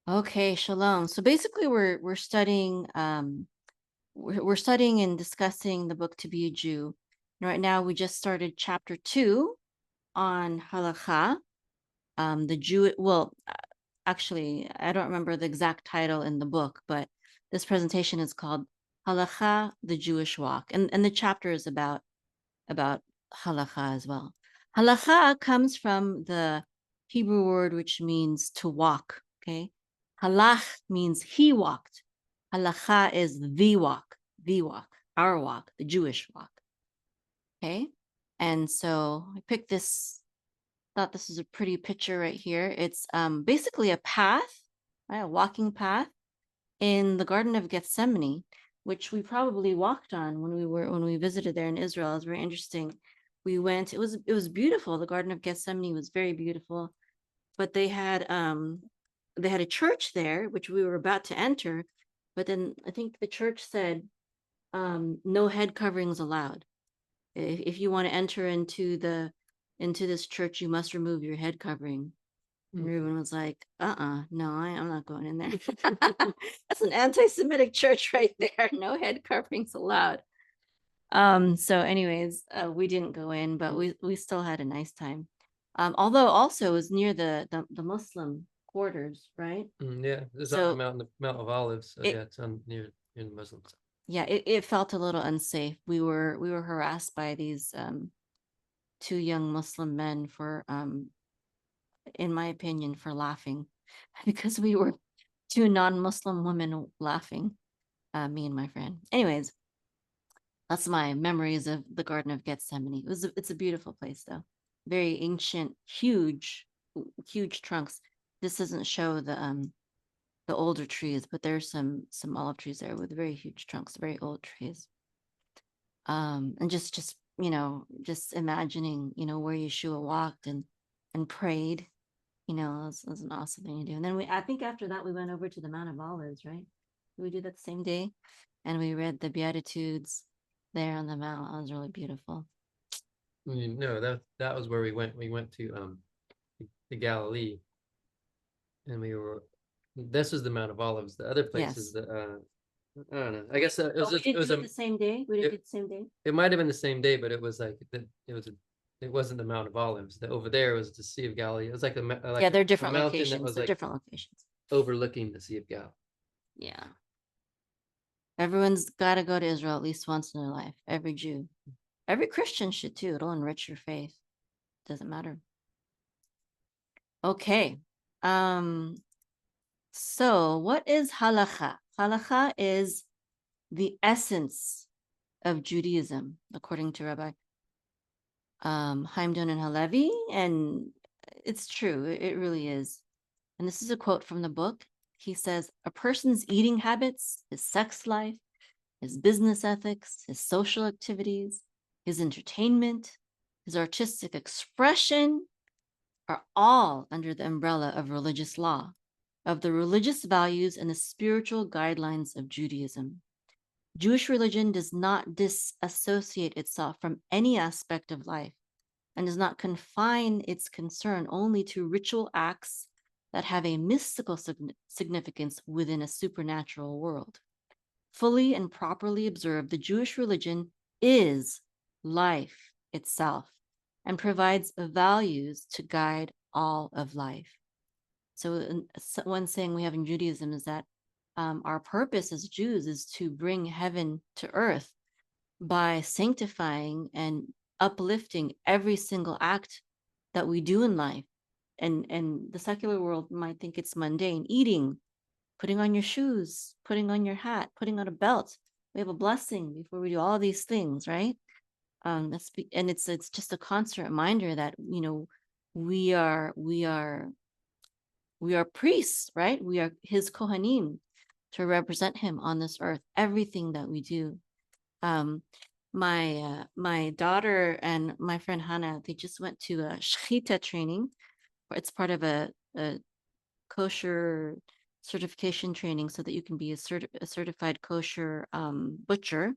Okay, shalom. So basically, we're studying we're studying and discussing the book To Be a Jew. And right now, we just started chapter 2 on Halachah. The Jew. Well, actually, I don't remember the exact title in the book, but this presentation is called Halachah, the Jewish Walk, and the chapter is about Halachah as well. Halachah comes from the Hebrew word which means to walk. Okay. Halach means he walked. Halachah is the walk, our walk, the Jewish walk. Okay. And so I picked this, thought this is a pretty picture right here. It's basically a path, right, a walking path in the Garden of Gethsemane, which we probably walked on when we visited there in Israel. It was very interesting. We went, it was beautiful. The Garden of Gethsemane was very beautiful, but they had a church there, which we were about to enter, but then I think the church said no head coverings allowed. If you want to enter into this church, you must remove your head covering. And everyone was like, no, I'm not going in there. That's an anti-Semitic church right there. No head coverings allowed. So anyways, we didn't go in, but we still had a nice time. Although also it was near the Muslim quarters, right? Yeah, it's on So the Mount of Olives. So it yeah, it's on near the Muslims. yeah, it felt a little unsafe. We were harassed by these two young Muslim men for in my opinion, for laughing because we were two non-Muslim women laughing, me and my friend. Anyways, that's my memories of the Garden of Gethsemane. It's a beautiful place though. Very ancient, huge trunks. This doesn't show the older trees, but there's some olive trees there with very huge trunks, very old trees. And just just imagining, where Yeshua walked and prayed. It was an awesome thing to do. And then I think after that, we went over to the Mount of Olives, right? Did we do that the same day? And we read the Beatitudes there on the Mount. It was really beautiful. No, that was where we went. We went to Galilee, and we were. This is the Mount of Olives. The other place is Yes. the I don't know. I guess it was Oh, we just, it didn't was do it the same day. We didn't do it, it the same day. it might have been the same day, but it was like it wasn't the Mount of Olives. Over there was the Sea of Galilee. It was like Yeah, they're a different mountain that locations. was They're like different locations. overlooking the Sea of Galilee. Yeah. Everyone's got to go to Israel at least once in their life. Every Jew. Every Christian should too. It'll enrich your faith. Doesn't matter. Okay. Um, so what is halakha? Halakha is the essence of Judaism, according to Rabbi Haim Donan Halevi. And it's true, it really is. And this is a quote from the book. He says, a person's eating habits, his sex life, his business ethics, his social activities, his entertainment, his artistic expression are all under the umbrella of religious law, of the religious values and the spiritual guidelines of Judaism. Jewish religion does not disassociate itself from any aspect of life and does not confine its concern only to ritual acts that have a mystical significance within a supernatural world. Fully and properly observed, the Jewish religion is life itself and provides values to guide all of life. So, one saying we have in Judaism is that our purpose as Jews is to bring heaven to earth by sanctifying and uplifting every single act that we do in life. And the secular world might think it's mundane. Eating, putting on your shoes, putting on your hat, putting on a belt. We have a blessing before we do all these things, right? And it's just a constant reminder that we are we are we are priests, right? We are his kohanim to represent him on this earth. Everything that we do. Um, my daughter and my friend Hannah, they just went to a shechita training. It's part of a kosher certification training so that you can be a certified kosher butcher.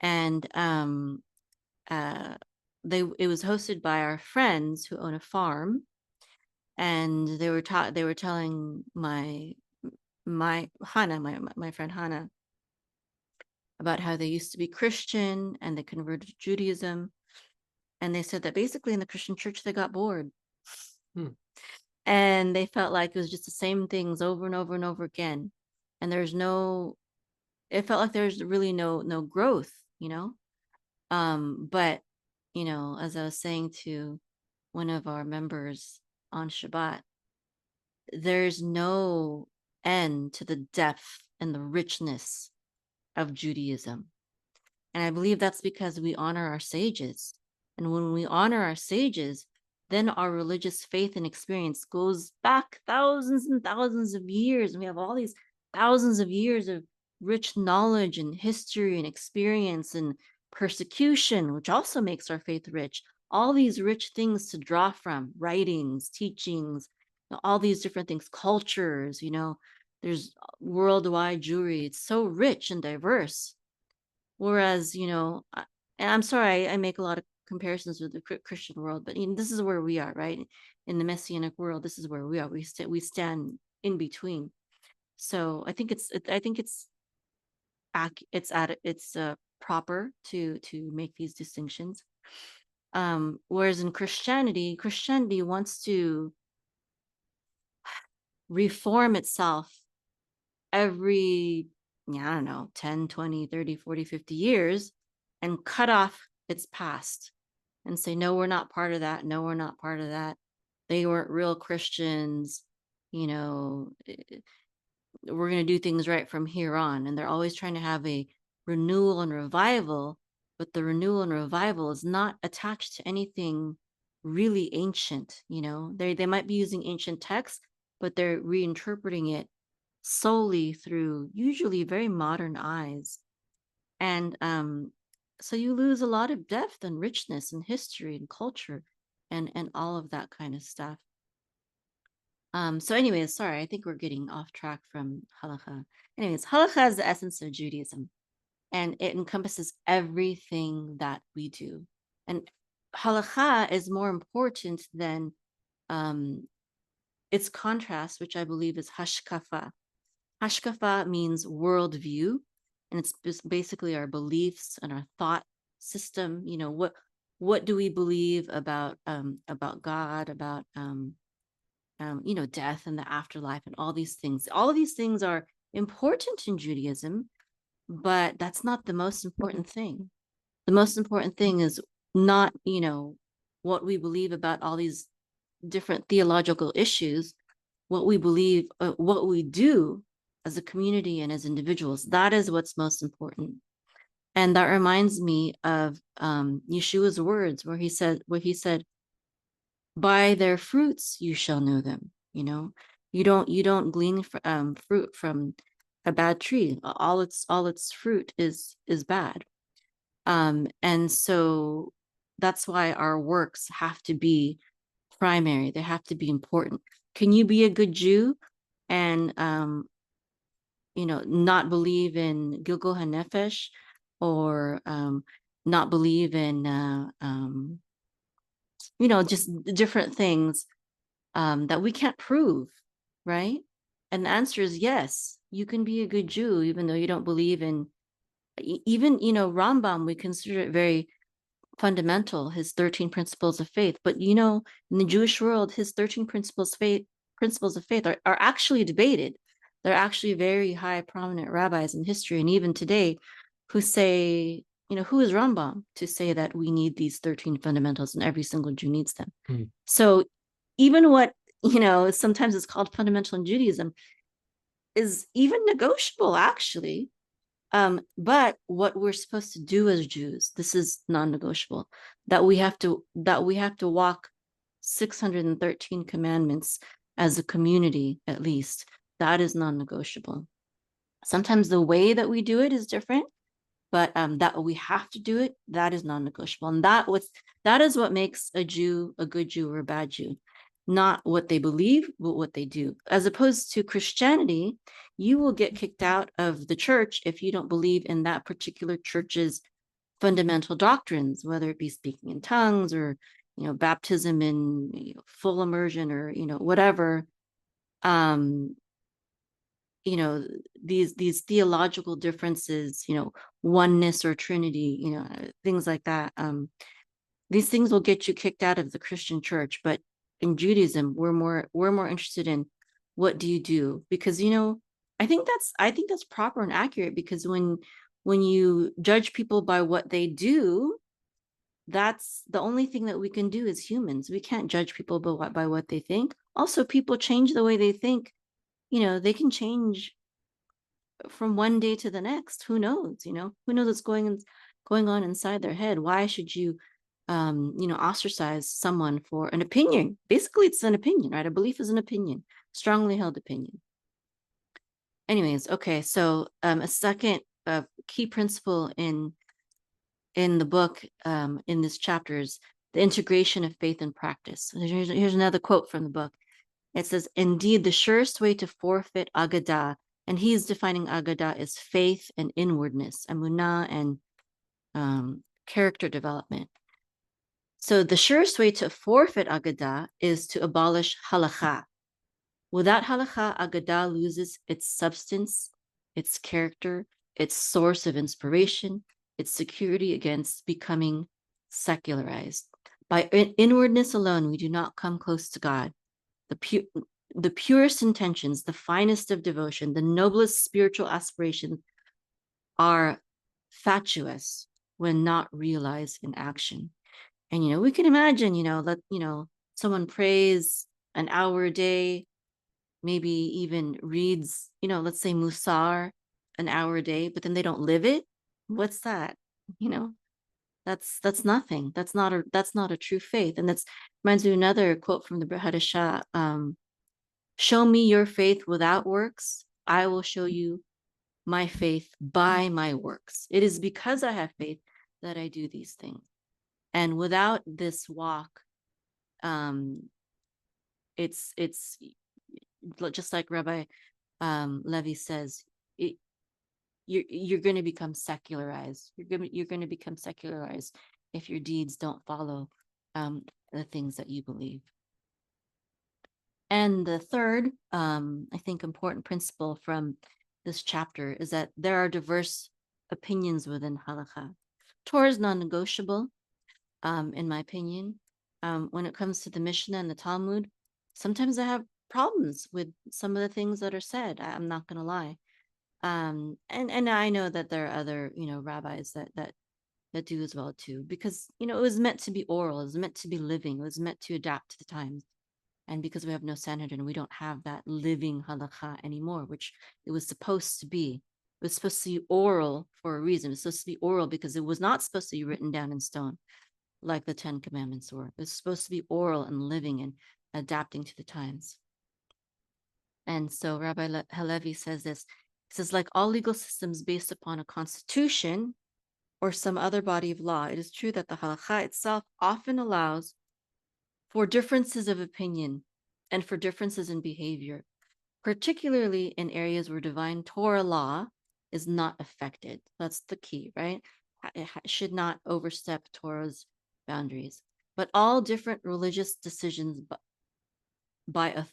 And uh, it was hosted by our friends who own a farm, and they were telling my Hannah, my friend Hannah, about how they used to be Christian and they converted to Judaism. And they said that basically in the Christian church, they got bored. And they felt like it was just the same things over and over and over again. And it felt like there's really no growth, But, as I was saying to one of our members on Shabbat, there's no end to the depth and the richness of Judaism. And I believe that's because we honor our sages. And when we honor our sages, then our religious faith and experience goes back thousands and thousands of years. And we have all these thousands of years of rich knowledge and history and experience and persecution, which also makes our faith rich. All these rich things to draw from, writings, teachings, all these different things, cultures, there's worldwide Jewry. It's so rich and diverse. Whereas, and I'm sorry, I make a lot of comparisons with the Christian world, but this is where we are, right? In the Messianic world, this is where we are. We stand in between. So I think it's proper to make these distinctions. Whereas in Christianity wants to reform itself every, I don't know, 10, 20, 30, 40, 50 years and cut off its past and say, no, we're not part of that. No, we're not part of that. They weren't real Christians. We're going to do things right from here on. And they're always trying to have a renewal and revival, but the renewal and revival is not attached to anything really ancient. They might be using ancient texts, but they're reinterpreting it solely through usually very modern eyes. And so you lose a lot of depth and richness and history and culture and all of that kind of stuff. So anyways, sorry, I think we're getting off track from Halachah. Anyways, Halachah is the essence of Judaism, and it encompasses everything that we do. And Halachah is more important than its contrast, which I believe is Hashkafa. Hashkafa means worldview, and it's just basically our beliefs and our thought system. What do we believe about God, about death and the afterlife, and all these things. All of these things are important in Judaism, but that's not the most important thing. The most important thing is not what we believe about all these different theological issues. What we believe, what we do as a community and as individuals, that is what's most important. And that reminds me of Yeshua's words where he said, by their fruits you shall know them. You don't glean fruit from a bad tree. All its fruit is bad. And so that's why our works have to be primary. They have to be important. Can you be a good Jew and not believe in Gilgul HaNefesh, or not believe in just different things that we can't prove, right? And the answer is yes, you can be a good Jew even though you don't believe in, even Rambam, we consider it very fundamental, his 13 principles of faith. But in the Jewish world, his 13 principles of faith are actually debated. They're actually very high prominent rabbis in history and even today who say, who is Rambam to say that we need these 13 fundamentals and every single Jew needs them. So even what sometimes it's called fundamental in Judaism is even negotiable, actually. But what we're supposed to do as Jews, this is non-negotiable, that we have to walk 613 commandments as a community, at least. That is non-negotiable. Sometimes the way that we do it is different, but that we have to do it, that is non-negotiable. And that is what makes a Jew a good Jew or a bad Jew. Not what they believe, but what they do. As opposed to Christianity, you will get kicked out of the church if you don't believe in that particular church's fundamental doctrines, whether it be speaking in tongues or baptism in full immersion, or whatever, um these theological differences, oneness or Trinity, things like that. These things will get you kicked out of the Christian church. But in Judaism, we're more interested in, what do you do? Because I think that's proper and accurate, because when you judge people by what they do, that's the only thing that we can do as humans. We can't judge people by what they think. Also, people change the way they think. They can change from one day to the next. Who knows? Who knows what's going on inside their head? Why should you ostracize someone for an opinion? Basically, it's an opinion, right? A belief is an opinion, strongly held opinion. Anyways, okay, so a second key principle in the book, in this chapter, is the integration of faith and practice. Here's another quote from the book. It says, "Indeed, the surest way to forfeit agadah," and he's defining agadah as faith and inwardness, emunah, and character development. So the surest way to forfeit agadah is to abolish halachah. Without halachah, agadah loses its substance, its character, its source of inspiration, its security against becoming secularized. By inwardness alone, we do not come close to God. The purest intentions, the finest of devotion, the noblest spiritual aspirations are fatuous when not realized in action. And we can imagine, let someone prays an hour a day, maybe even reads, let's say Musar an hour a day, but then they don't live it. What's that? That's nothing. That's not a true faith. And that's reminds me of another quote from the Halachah. Show me your faith without works, I will show you my faith by my works. It is because I have faith that I do these things. And without this walk, it's just like Rabbi Levi says, you're going to become secularized. You're going to become secularized if your deeds don't follow the things that you believe. And the third, I think, important principle from this chapter is that there are diverse opinions within halakha. Torah is non-negotiable, in my opinion. When it comes to the Mishnah and the Talmud, sometimes I have problems with some of the things that are said. I'm not going to lie. And I know that there are other, rabbis that do as well too, because it was meant to be oral, it was meant to be living, it was meant to adapt to the times. And because we have no Sanhedrin, we don't have that living halakha anymore, which it was supposed to be. It was supposed to be oral for a reason. It was supposed to be oral because it was not supposed to be written down in stone like the 10 Commandments were. It was supposed to be oral and living and adapting to the times. And so Rabbi Halevi says this. He says, like all legal systems based upon a constitution or some other body of law, it is true that the halakha itself often allows for differences of opinion and for differences in behavior, particularly in areas where divine Torah law is not affected. That's the key, right? It should not overstep Torah's boundaries. But all different religious decisions by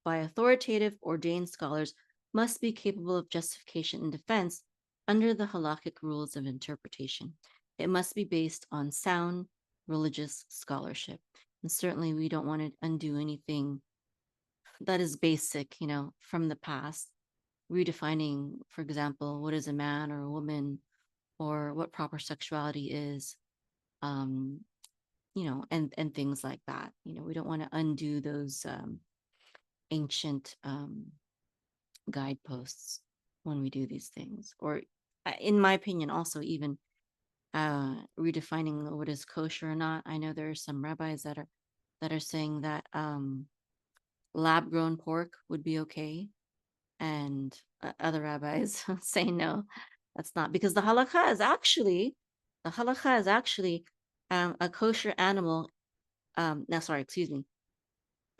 authoritative ordained scholars must be capable of justification and defense under the halakhic rules of interpretation. It must be based on sound religious scholarship. And certainly we don't want to undo anything that is basic, from the past, redefining, for example, what is a man or a woman, or what proper sexuality is, and things like that. We don't want to undo those ancient guideposts when we do these things. Or, in my opinion, also even redefining what is kosher or not. I know there are some rabbis that are saying that lab grown pork would be okay, and other rabbis say no, that's not, because the halakha is actually a kosher animal. No, sorry, excuse me.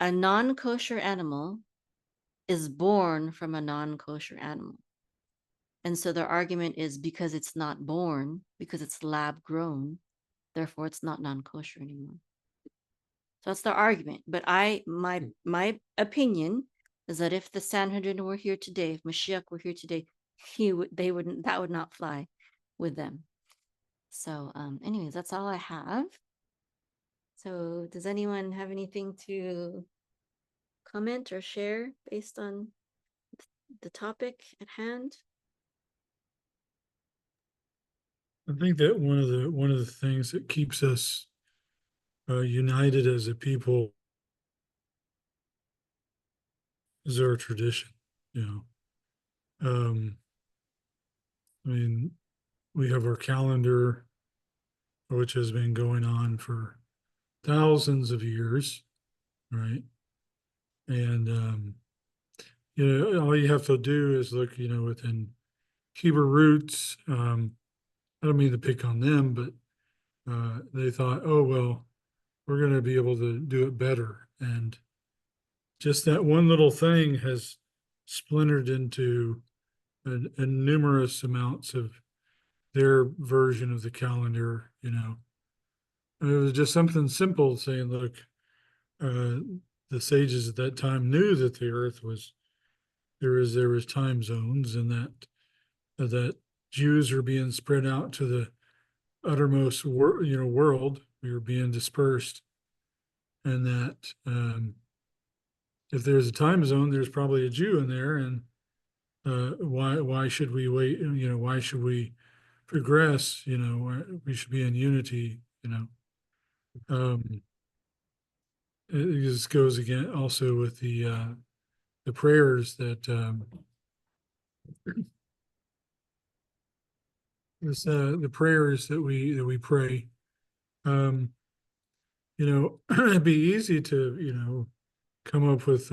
A non-kosher animal is born from a non-kosher animal. And so their argument is, because it's not born, because it's lab grown, therefore it's not non-kosher anymore. That's their argument. But my opinion is that if the Sanhedrin were here today, if Mashiach were here today, they wouldn't, that would not fly with them. So anyways, that's all I have. So does anyone have anything to comment or share based on the topic at hand? I think that one of the things that keeps us united as a people is our tradition. You know, I mean, we have our calendar, which has been going on for thousands of years, right? And you know, all you have to do is look, you know, within Hebrew roots. I don't mean to pick on them, but they thought, oh well, we're going to be able to do it better, and just that one little thing has splintered into a numerous amounts of their version of the calendar. You know, and it was just something simple saying, look, the sages at that time knew that the earth was there was time zones, and that Jews are being spread out to the uttermost world. We were being dispersed, and that if there's a time zone, there's probably a Jew in there, and why should we wait? You know, why should we progress? You know, we should be in unity. You know, it just goes again also with the prayers that the prayers that we pray. You know, it'd be easy to, you know, come up with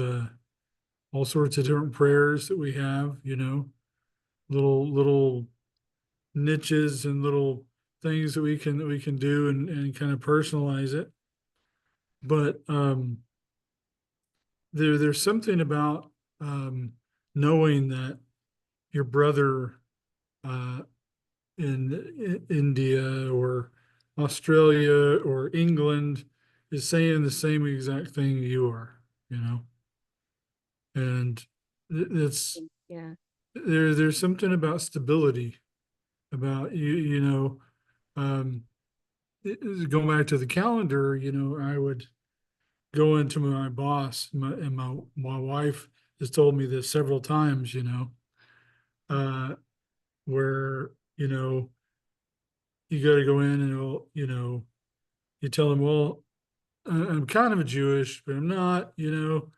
all sorts of different prayers that we have, you know, little niches and little things that we can do and kind of personalize it. But there's something about knowing that your brother in India or Australia or England is saying the same exact thing you are, you know, and it's Yeah. there's something about stability, about you know, going back to the calendar, you know, I would go into my boss, and my wife has told me this several times, you know, where, you know, you got to go in and it'll, you know, you tell them, well, I'm kind of a Jewish, but I'm not, you know,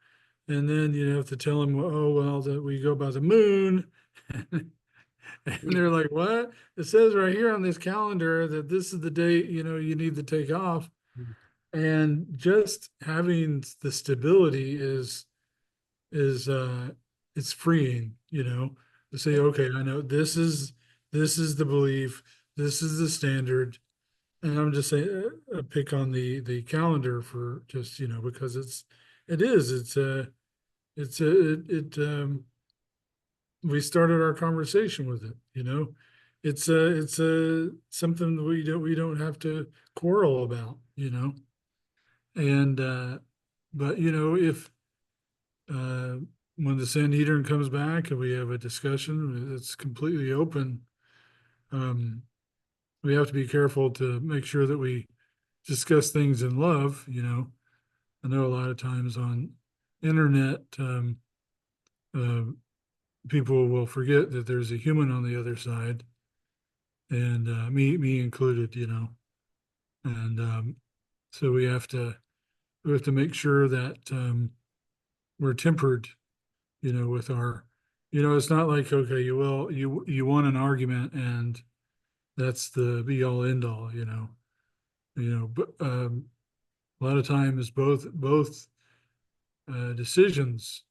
and then you have to tell them, oh, well, that we go by the moon. And they're like, what? It says right here on this calendar that this is the date, you know, you need to take off. And just having the stability is it's freeing, you know, to say, okay, I know this is the belief, this is the standard. And I'm just saying, pick on the calendar for just, you know, because we started our conversation with it, you know, it's something that we don't have to quarrel about, you know, and but you know, if uh, when the Sanhedrin comes back and we have a discussion, it's completely open. We have to be careful to make sure that we discuss things in love. You know, I know a lot of times on internet, uh, people will forget that there's a human on the other side, and me included. You know, and so we have to make sure that we're tempered. You know, with our, you know, it's not like, okay, you won an argument and that's the be all end all. You know, but a lot of times both decisions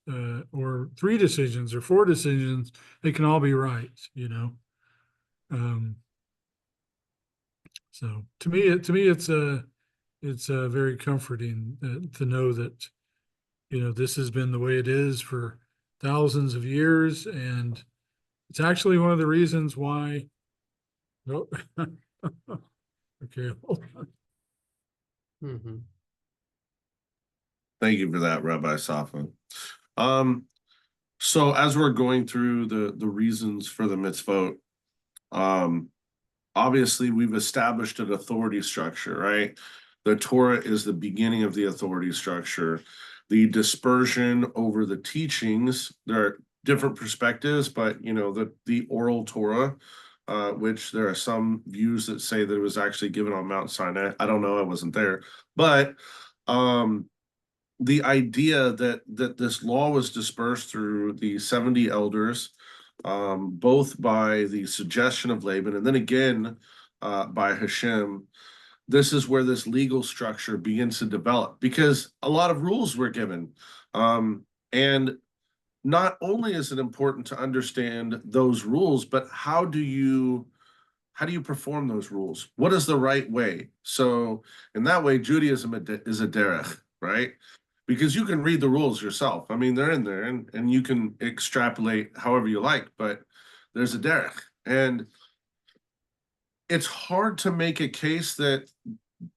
or three decisions or four decisions, they can all be right, you know. So to me it's very comforting to know that, you know, this has been the way it is for thousands of years, and it's actually one of the reasons why. No. Okay, hold on. Mm-hmm. Thank you for that, Rabbi Safa. So as we're going through the reasons for the mitzvot, obviously we've established an authority structure, right? The Torah is the beginning of the authority structure. The dispersion over the teachings, there are different perspectives, but you know, the oral Torah, which there are some views that say that it was actually given on Mount Sinai. I don't know, I wasn't there, but the idea that this law was dispersed through the 70 elders, both by the suggestion of Laban and then again by Hashem. This is where this legal structure begins to develop because a lot of rules were given. And not only is it important to understand those rules, but how do you perform those rules? What is the right way? So in that way, Judaism is a derech, right? Because you can read the rules yourself. I mean, they're in there and you can extrapolate however you like, but there's a derech. And it's hard to make a case that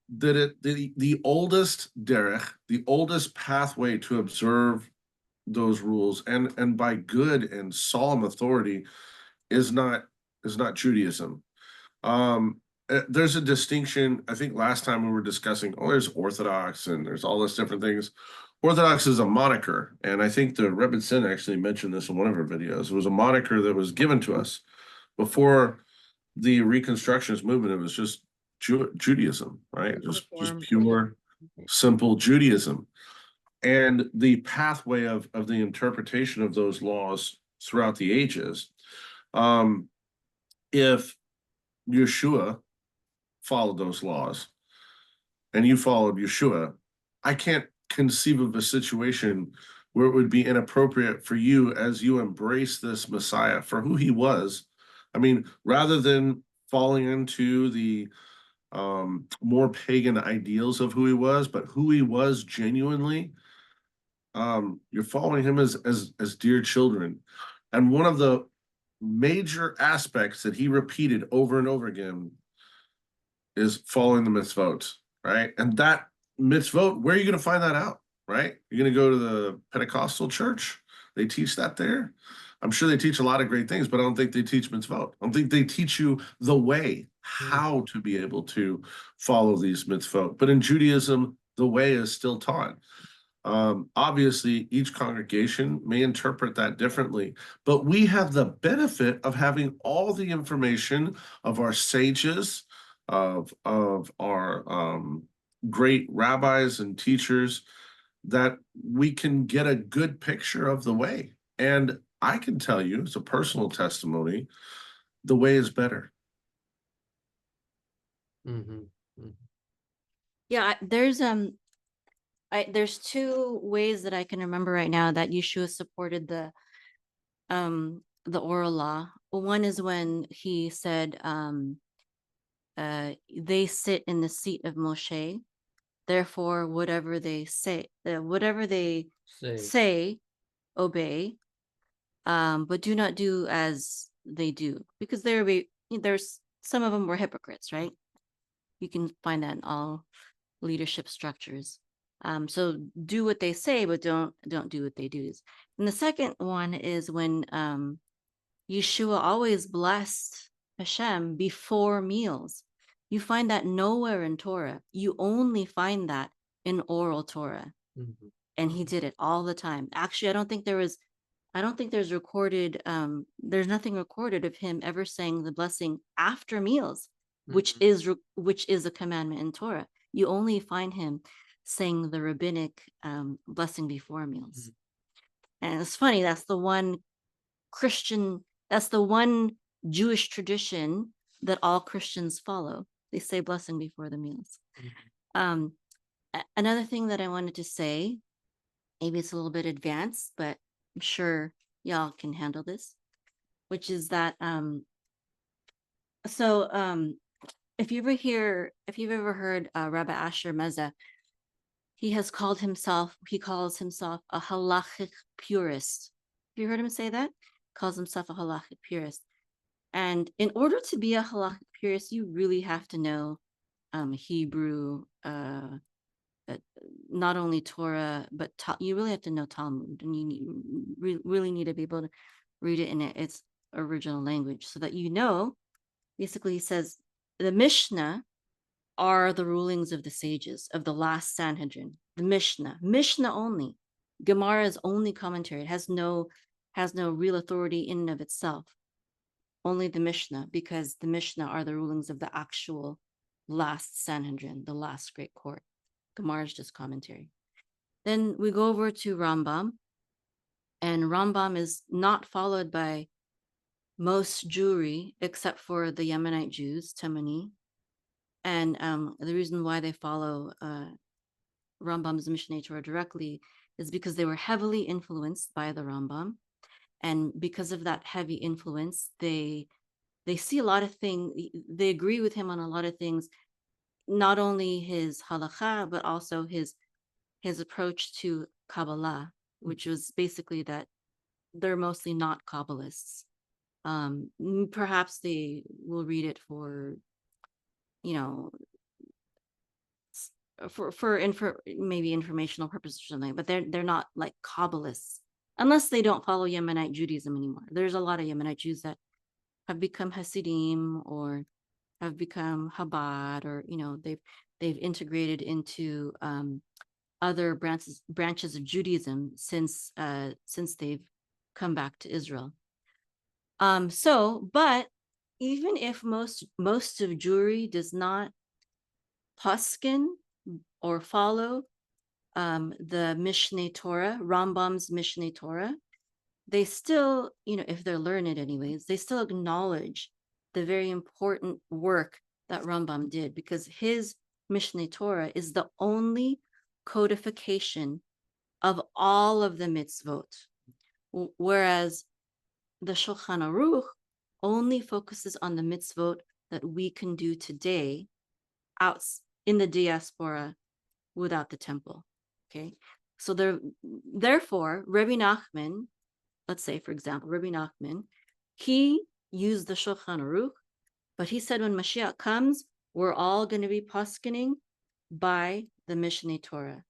the oldest derech, the oldest pathway to observe those rules and by good and solemn authority is not Judaism. There's a distinction. I think last time we were discussing, there's Orthodox and there's all those different things. Orthodox is a moniker, and I think the Rebbe Sin actually mentioned this in one of her videos. It was a moniker that was given to us before the Reconstructionist movement. It was just Judaism, right? Just pure, simple Judaism. And the pathway of the interpretation of those laws throughout the ages. If Yeshua followed those laws and you followed Yeshua, I can't conceive of a situation where it would be inappropriate for you as you embrace this Messiah for who he was. I mean, rather than falling into the more pagan ideals of who he was, but who he was genuinely, you're following him as dear children. And one of the major aspects that he repeated over and over again is following the mitzvot, right? And that mitzvot, where are you going to find that out, right? You're going to go to the Pentecostal church? They teach that there? I'm sure they teach a lot of great things, but I don't think they teach mitzvot. I don't think they teach you the way, how to be able to follow these mitzvot. But in Judaism, the way is still taught. Obviously, each congregation may interpret that differently, but we have the benefit of having all the information of our sages, of our great rabbis and teachers, that we can get a good picture of the way. And I can tell you, it's a personal testimony, the way is better. Mm-hmm. Mm-hmm. Yeah, there's two ways that I can remember right now that Yeshua supported the oral law. One is when he said they sit in the seat of Moshe, therefore whatever they say obey, but do not do as they do, because there's some of them were hypocrites, right? You can find that in all leadership structures. So do what they say, but don't do what they do. And the second one is when Yeshua always blessed Hashem before meals. You find that nowhere in Torah. You only find that in oral Torah. Mm-hmm. And he did it all the time. Actually, I don't think there's recorded, there's nothing recorded of him ever saying the blessing after meals, which is a commandment in Torah. You only find him saying the rabbinic blessing before meals. And it's funny, that's the one Jewish tradition that all Christians follow. They say blessing before the meals. Another thing that I wanted to say, maybe it's a little bit advanced, but I'm sure y'all can handle this, which is that if you've ever heard Rabbi Asher Meza, he calls himself a halachic purist. Have you heard him say that? Calls himself a halachic purist. And in order to be a halachic purist, you really have to know Hebrew, not only Torah, but you really have to know Talmud, and you really need to be able to read it in its original language, so that basically he says the Mishnah are the rulings of the sages of the last Sanhedrin. The Mishnah only. Gemara is only commentary. It has no real authority in and of itself. Only the Mishnah, because the Mishnah are the rulings of the actual last Sanhedrin, the last great court. Gemara is just commentary. Then we go over to Rambam, and Rambam is not followed by most Jewry except for the Yemenite Jews, Temani. And the reason why they follow Rambam's Mishneh Torah directly is because they were heavily influenced by the Rambam. And because of that heavy influence, they see a lot of things, they agree with him on a lot of things, not only his halachah, but also his approach to Kabbalah, which was basically that they're mostly not Kabbalists. Perhaps they will read it for, maybe informational purposes or something, but they're not like Kabbalists, unless they don't follow Yemenite Judaism anymore. There's a lot of Yemenite Jews that have become Hasidim or have become Chabad, or they've integrated into other branches of Judaism since they've come back to Israel. But even if most of Jewry does not paskin or follow the Mishneh Torah, Rambam's Mishneh Torah, they still, if they're learned anyways, they still acknowledge the very important work that Rambam did, because his Mishneh Torah is the only codification of all of the mitzvot, whereas the Shulchan Aruch only focuses on the mitzvot that we can do today out in the diaspora without the temple. Okay, so therefore Rabbi Nachman, let's say for example Rabbi Nachman, he used the Shulchan Aruch, but he said when Mashiach comes, we're all going to be paskening by the Mishneh Torah.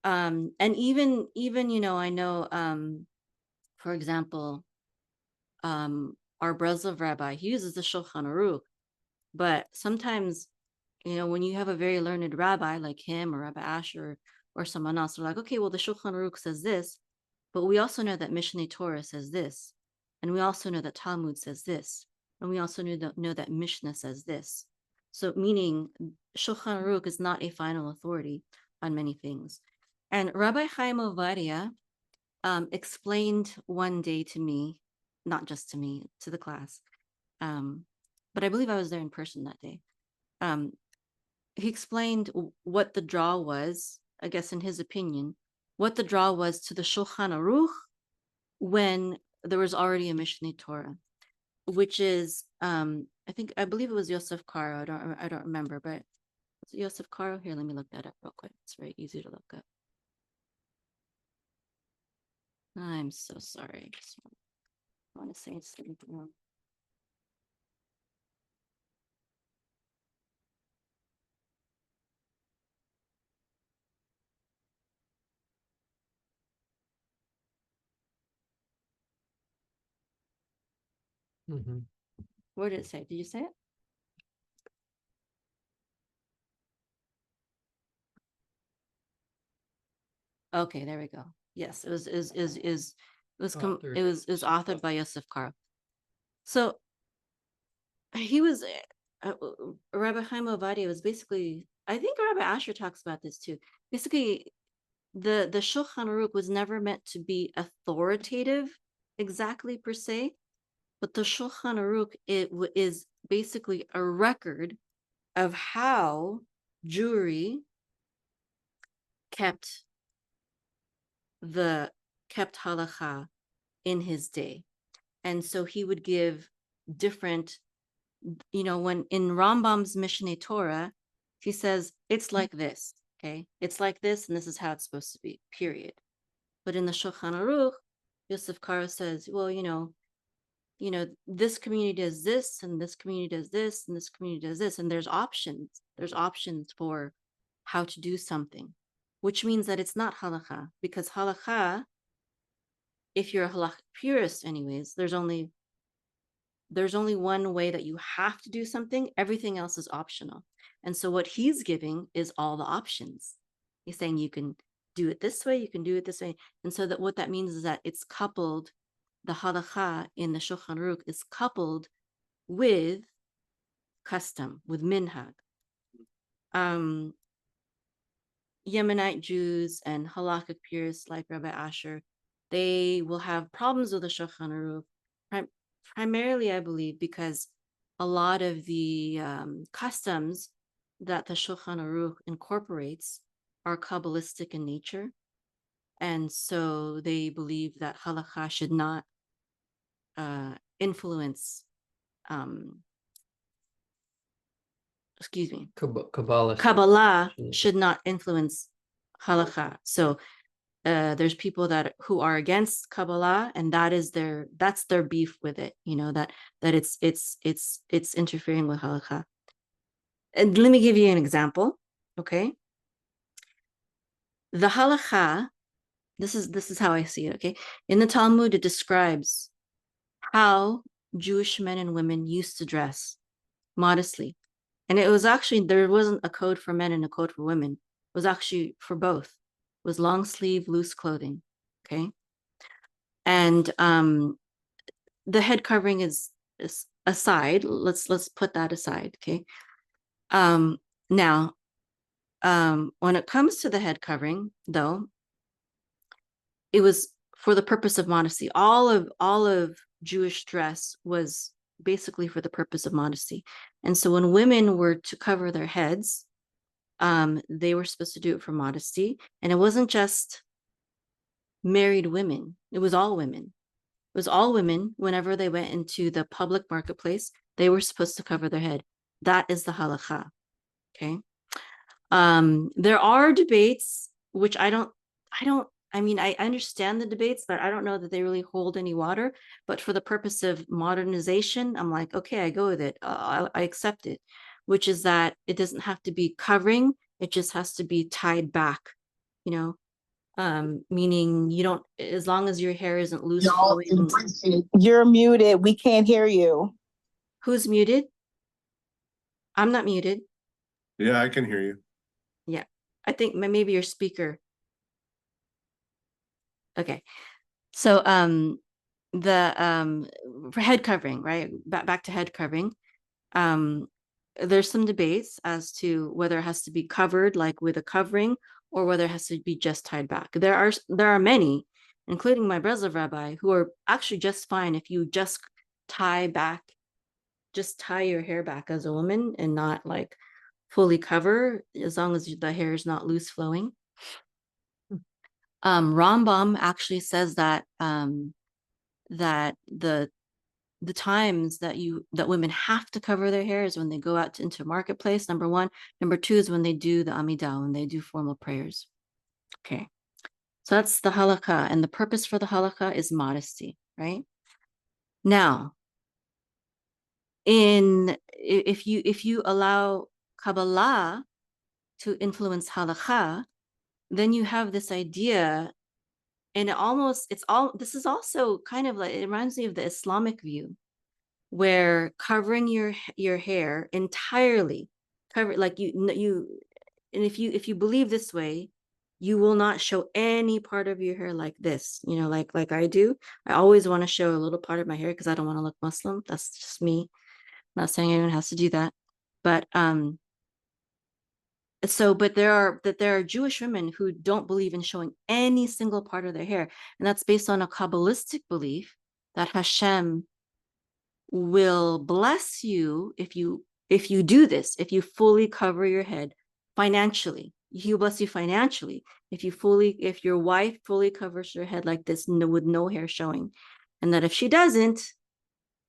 And even I know, for example, our Breslov rabbi, he uses the Shulchan Aruch, but sometimes, when you have a very learned rabbi like him or Rabbi Asher or someone else, they're like, okay, well, the Shulchan Aruch says this, but we also know that Mishneh Torah says this, and we also know that Talmud says this, and we also know that Mishnah says this. So meaning Shulchan Aruch is not a final authority on many things. And Rabbi Chaim Ovadia explained one day to me, not just to me, to the class, but I believe I was there in person that day. He explained what the draw was, I guess in his opinion, what the draw was to the Shulchan Aruch when there was already a Mishneh Torah, which is, I believe it was Yosef Karo. I don't remember, but was it Yosef Karo? Here, let me look that up real quick. It's very easy to look up. I'm so sorry. I want to say something wrong. Mm-hmm. Where did it say? Did you say it? Okay, there we go. Yes, it was authored by Yosef Karo. So he was Rabbi Chaim Ovadia was basically, I think Rabbi Asher talks about this too. Basically, the Shulchan Aruch was never meant to be authoritative exactly per se, but the Shulchan Aruch is basically a record of how Jewry kept halakha in his day. And so he would give different, when in Rambam's Mishneh Torah, he says it's like this, okay? It's like this, and this is how it's supposed to be, period. But in the Shulchan Aruch, Yosef Karo says, well, this community does this, and this community does this, and this community does this, and there's options. There's options for how to do something, which means that it's not halakha, because halakha, if you're a halakha purist anyways, there's only one way that you have to do something. Everything else is optional. And so what he's giving is all the options. He's saying you can do it this way, you can do it this way. And so that what that means is that it's coupled, the halakha in the Shulchan Aruch is coupled with custom, with minhag. Yemenite Jews and halakhic purists like Rabbi Asher, they will have problems with the Shulchan Aruch, primarily, I believe, because a lot of the customs that the Shulchan Aruch incorporates are Kabbalistic in nature. And so they believe that halakha should not influence, Kabbalah should not influence halakha. So there's people who are against Kabbalah, and that's their beef with it, that it's interfering with halakha. And let me give you an example, okay? The halakha, this is how I see it, okay? In the Talmud, it describes how Jewish men and women used to dress modestly. And it was actually, there wasn't a code for men and a code for women. It was actually for both. It was long sleeve, loose clothing, okay? And the head covering is aside. Let's put that aside, okay? Now, when it comes to the head covering, though, it was for the purpose of modesty. All of Jewish dress was basically for the purpose of modesty. And so when women were to cover their heads, they were supposed to do it for modesty. And it wasn't just married women. It was all women. It was all women. Whenever they went into the public marketplace, they were supposed to cover their head. That is the halakha. Okay. There are debates, which I understand the debates, but I don't know that they really hold any water. But for the purpose of modernization, I'm like, okay, I go with it. I accept it, which is that it doesn't have to be covering. It just has to be tied back, meaning you don't, as long as your hair isn't loose. You're muted. We can't hear you. Who's muted? I'm not muted. Yeah, I can hear you. Yeah, I think maybe your speaker. Okay, so for head covering, right? Back to head covering. There's some debates as to whether it has to be covered, like with a covering, or whether it has to be just tied back. There are many, including my Breslov rabbi, who are actually just fine if you just tie your hair back as a woman and not like fully cover, as long as the hair is not loose flowing. Rambam actually says that that the times that women have to cover their hair is when they go out into marketplace, number one. Number two is when they do the Amidah, when they do formal prayers. Okay, so that's the halakha, and the purpose for the halakha is modesty, right? Now, if you allow Kabbalah to influence halakha, then you have this idea, and this is also kind of like, it reminds me of the Islamic view, where covering your hair entirely, like and if you believe this way, you will not show any part of your hair like this, like I do. I always want to show a little part of my hair because I don't want to look Muslim. That's just me. I'm not saying anyone has to do that, but but there are Jewish women who don't believe in showing any single part of their hair, and that's based on a Kabbalistic belief that Hashem will bless you if you do this, if you fully cover your head financially. He'll bless you financially if your wife fully covers her head like this with no hair showing, and that if she doesn't,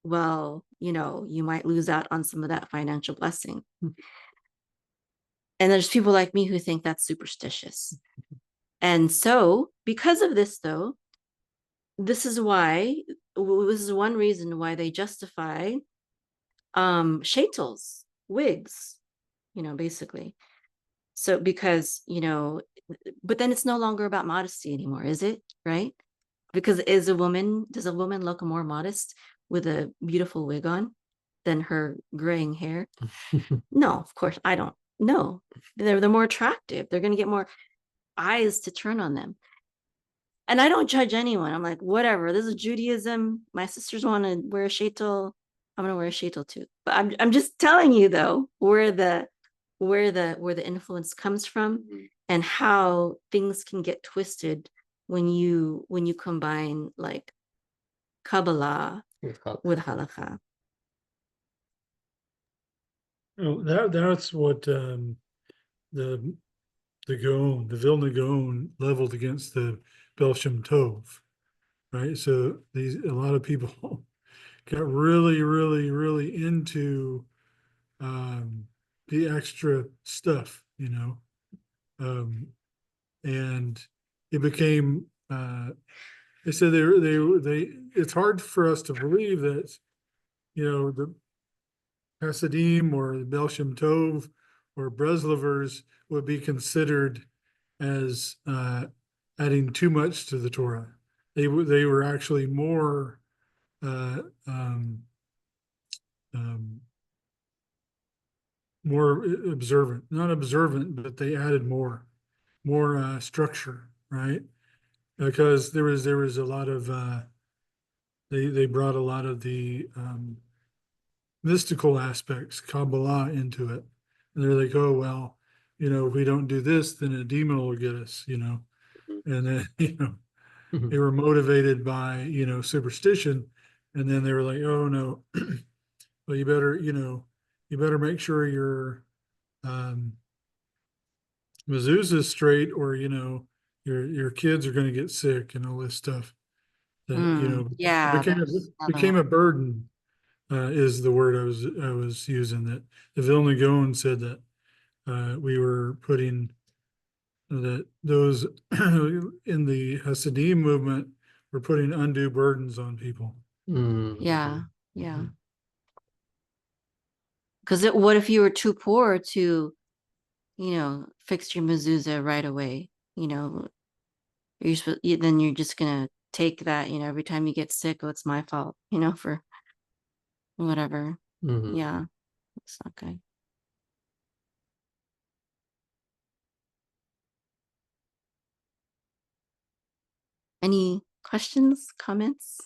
well, you might lose out on some of that financial blessing. And there's people like me who think that's superstitious. And so because of this, though, this is one reason why they justify shaitels, wigs, basically. So because, but then it's no longer about modesty anymore, is it? Right? Because does a woman look more modest with a beautiful wig on than her graying hair? No, of course I don't. No, they're more attractive. They're going to get more eyes to turn on them. And I don't judge anyone. I'm like, whatever. This is Judaism. My sisters want to wear a sheitel. I'm gonna wear a sheitel too. But I'm just telling you though where the influence comes from and how things can get twisted when you combine like Kabbalah with halakha. Oh, that's what the Gaon, the Vilna Gaon leveled against the Bel Shem Tov, right? So a lot of people got really, really, really into the extra stuff, and it became. They said they. It's hard for us to believe that, the Hasidim or the Bel Shem Tov or Breslovers would be considered as adding too much to the Torah. They were actually more uh, um, more observant, not observant, but they added more structure, right? Because there was a lot of they brought a lot of the mystical aspects, Kabbalah, into it. And they're like, oh, well, if we don't do this, then a demon will get us, And then, they were motivated by, superstition. And then they were like, oh, no, well, you better make sure your mezuzah's straight, or, your kids are going to get sick and all this stuff. That, Yeah, became a burden. Is the word I was using. That the Vilna Gaon said that we were putting that those in the Hasidim movement were putting undue burdens on people. Yeah. Because what if you were too poor to, fix your mezuzah right away? Then you're just gonna take that. Every time you get sick, oh, it's my fault. For whatever. Yeah, it's not good. Any questions, comments?